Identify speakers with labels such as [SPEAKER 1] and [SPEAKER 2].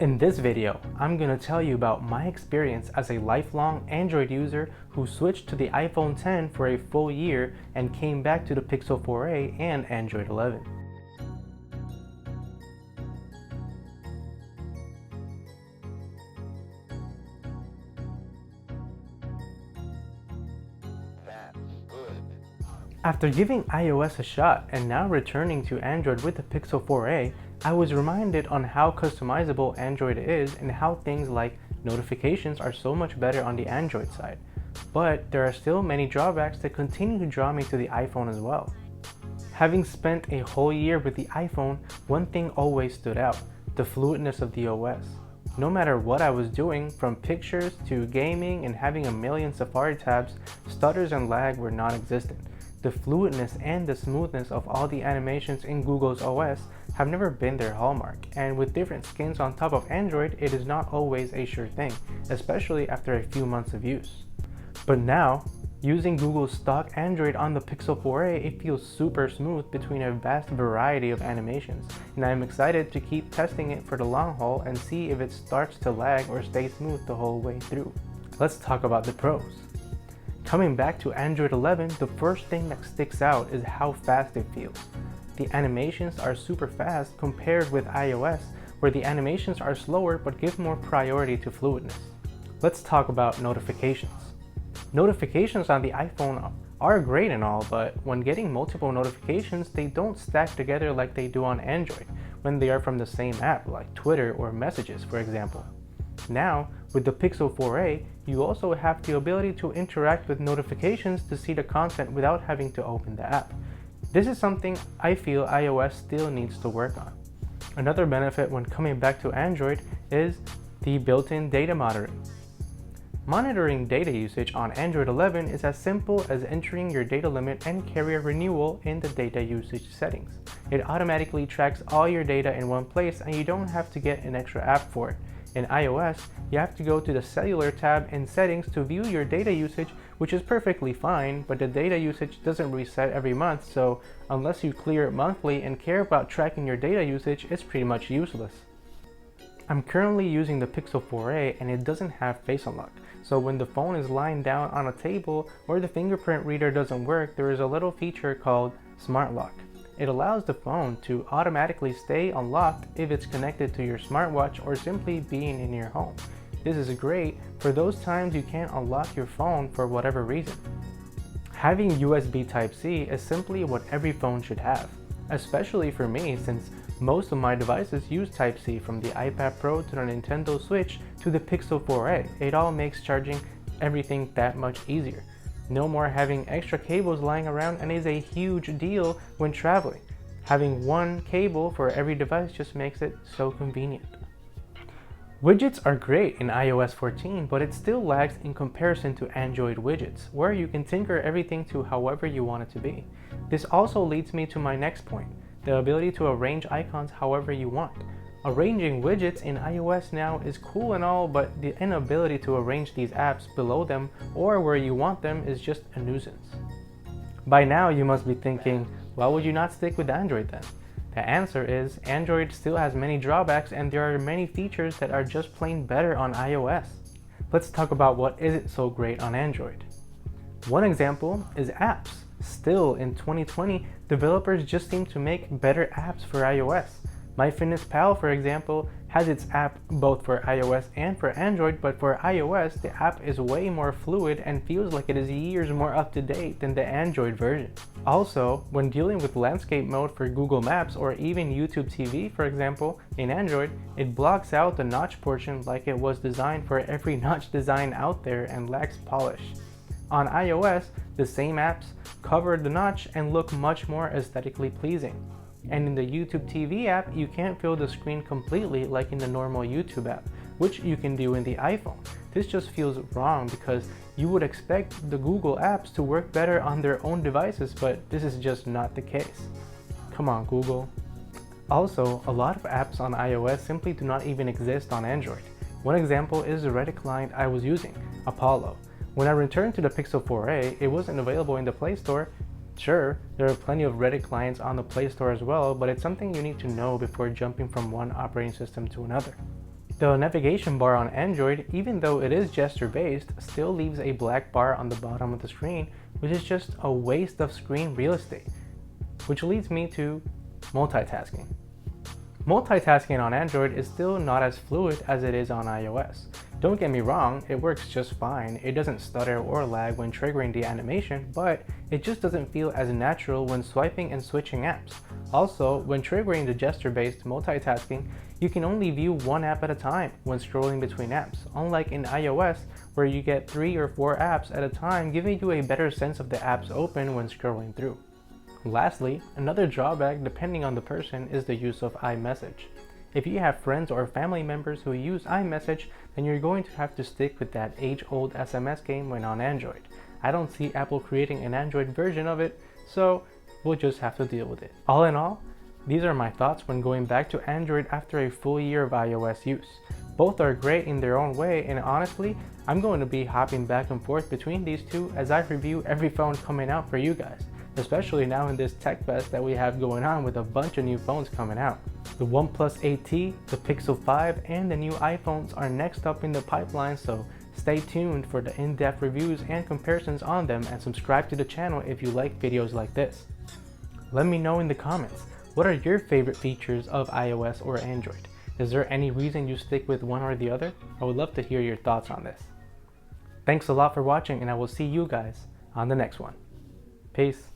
[SPEAKER 1] In this video, I'm going to tell you about my experience as a lifelong Android user who switched to the iPhone X for a full year and came back to the Pixel 4a and Android 11. After giving iOS a shot and now returning to Android with the Pixel 4a, I was reminded on how customizable Android is and how things like notifications are so much better on the Android side. But there are still many drawbacks that continue to draw me to the iPhone as well. Having spent a whole year with the iPhone, one thing always stood out: the fluidness of the OS. No matter what I was doing, from pictures to gaming and having a million Safari tabs, stutters and lag were non-existent. The fluidness and the smoothness of all the animations in Google's OS have never been their hallmark, and with different skins on top of Android, it is not always a sure thing, especially after a few months of use. But now, using Google's stock Android on the Pixel 4a, it feels super smooth between a vast variety of animations, and I am excited to keep testing it for the long haul and see if it starts to lag or stay smooth the whole way through. Let's talk about the pros. Coming back to Android 11, the first thing that sticks out is how fast it feels. The animations are super fast compared with iOS, where the animations are slower but give more priority to fluidness. Let's talk about notifications. Notifications on the iPhone are great and all, but when getting multiple notifications, they don't stack together like they do on Android when they are from the same app, like Twitter or Messages, for example. Now, with the Pixel 4a, you also have the ability to interact with notifications to see the content without having to open the app. This is something I feel iOS still needs to work on. Another benefit when coming back to Android is the built-in data monitoring. Monitoring data usage on Android 11 is as simple as entering your data limit and carrier renewal in the data usage settings. It automatically tracks all your data in one place and you don't have to get an extra app for it. In iOS, you have to go to the Cellular tab in Settings to view your data usage, which is perfectly fine, but the data usage doesn't reset every month, so unless you clear it monthly and care about tracking your data usage, it's pretty much useless. I'm currently using the Pixel 4a and it doesn't have Face Unlock, so when the phone is lying down on a table or the fingerprint reader doesn't work, there is a little feature called Smart Lock. It allows the phone to automatically stay unlocked if it's connected to your smartwatch or simply being in your home. This is great for those times you can't unlock your phone for whatever reason. Having USB Type-C is simply what every phone should have, especially for me since most of my devices use Type-C, from the iPad Pro to the Nintendo Switch to the Pixel 4a. It all makes charging everything that much easier. No more having extra cables lying around, and is a huge deal when traveling. Having one cable for every device just makes it so convenient. Widgets are great in iOS 14, but it still lags in comparison to Android widgets, where you can tinker everything to however you want it to be. This also leads me to my next point: the ability to arrange icons however you want. Arranging widgets in iOS now is cool and all, but the inability to arrange these apps below them or where you want them is just a nuisance. By now you must be thinking, why would you not stick with Android then? The answer is, Android still has many drawbacks and there are many features that are just plain better on iOS. Let's talk about what isn't so great on Android. One example is apps. Still in 2020, developers just seem to make better apps for iOS. MyFitnessPal, for example, has its app both for iOS and for Android, but for iOS, the app is way more fluid and feels like it is years more up to date than the Android version. Also, when dealing with landscape mode for Google Maps or even YouTube TV, for example, in Android, it blocks out the notch portion like it was designed for every notch design out there and lacks polish. On iOS, the same apps cover the notch and look much more aesthetically pleasing. And in the YouTube TV app, you can't fill the screen completely like in the normal YouTube app, which you can do in the iPhone. This just feels wrong because you would expect the Google apps to work better on their own devices, but this is just not the case. Come on, Google. Also, a lot of apps on iOS simply do not even exist on Android. One example is the Reddit client I was using, Apollo. When I returned to the Pixel 4a, it wasn't available in the Play Store. Sure, there are plenty of Reddit clients on the Play Store as well, but it's something you need to know before jumping from one operating system to another. The navigation bar on Android, even though it is gesture-based, still leaves a black bar on the bottom of the screen, which is just a waste of screen real estate. Which leads me to multitasking. Multitasking on Android is still not as fluid as it is on iOS. Don't get me wrong, it works just fine. It doesn't stutter or lag when triggering the animation, but it just doesn't feel as natural when swiping and switching apps. Also, when triggering the gesture-based multitasking, you can only view one app at a time when scrolling between apps, unlike in iOS where you get 3 or 4 apps at a time, giving you a better sense of the apps open when scrolling through. Lastly, another drawback depending on the person is the use of iMessage. If you have friends or family members who use iMessage, then you're going to have to stick with that age-old SMS game when on Android. I don't see Apple creating an Android version of it, so we'll just have to deal with it. All in all, these are my thoughts when going back to Android after a full year of iOS use. Both are great in their own way, and honestly, I'm going to be hopping back and forth between these two as I review every phone coming out for you guys, especially now in this tech fest that we have going on with a bunch of new phones coming out. The OnePlus 8T, the Pixel 5, and the new iPhones are next up in the pipeline, so stay tuned for the in-depth reviews and comparisons on them, and subscribe to the channel if you like videos like this. Let me know in the comments, what are your favorite features of iOS or Android? Is there any reason you stick with one or the other? I would love to hear your thoughts on this. Thanks a lot for watching, and I will see you guys on the next one. Peace.